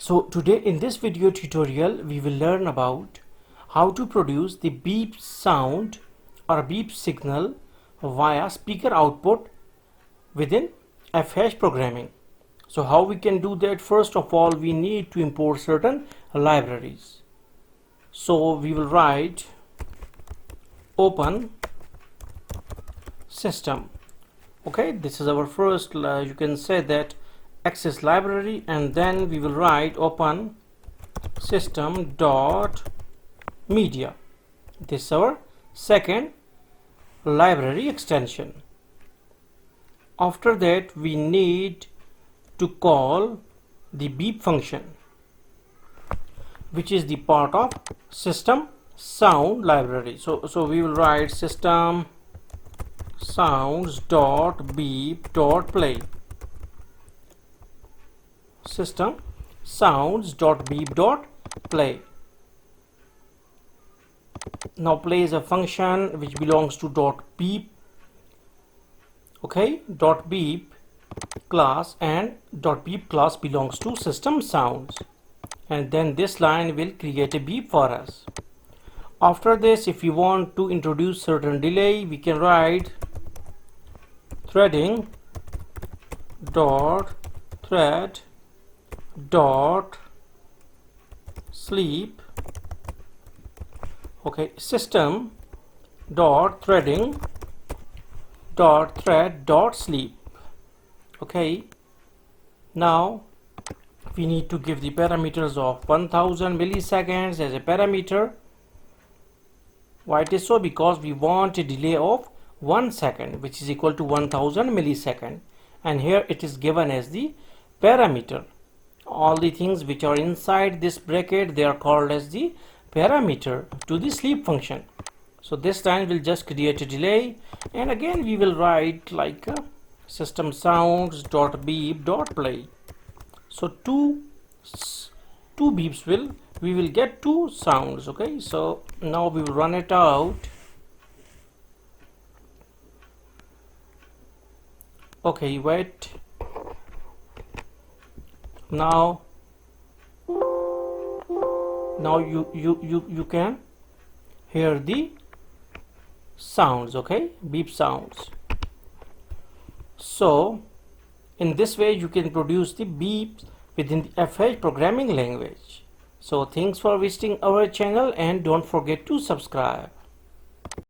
So today in this video tutorial we will learn about how to produce the beep sound or beep signal via speaker output within FH programming. So how we can do that? First of all, we need to import certain libraries. So we will write open system. Okay, this is our first you can say that access library, and then we will write open system dot media. This is our second library extension. After that we need to call the beep function, which is the part of system sound library. So we will write system sounds dot beep dot play. System sounds dot beep dot play. Now play is a function which belongs to dot beep. Okay, dot beep class, and dot beep class belongs to system sounds, and then this line will create a beep for us. After this, if you want to introduce certain delay, we can write threading dot thread dot sleep. Okay, system dot threading dot thread dot sleep. Okay, now we need to give the parameters of 1000 milliseconds as a parameter. Why it is so? Because we want a delay of 1 second, which is equal to 1000 millisecond, and here it is given as the parameter. All the things which are inside this bracket, they are called as the parameter to the sleep function. So this time we'll just create a delay, and again we will write like system sounds dot beep dot play. So two beeps we will get two sounds. Okay, so now we will run it out. Okay, wait. Now you can hear the sounds. Okay, beep sounds. So in this way you can produce the beeps within the FH programming language. So thanks for visiting our channel, and don't forget to subscribe.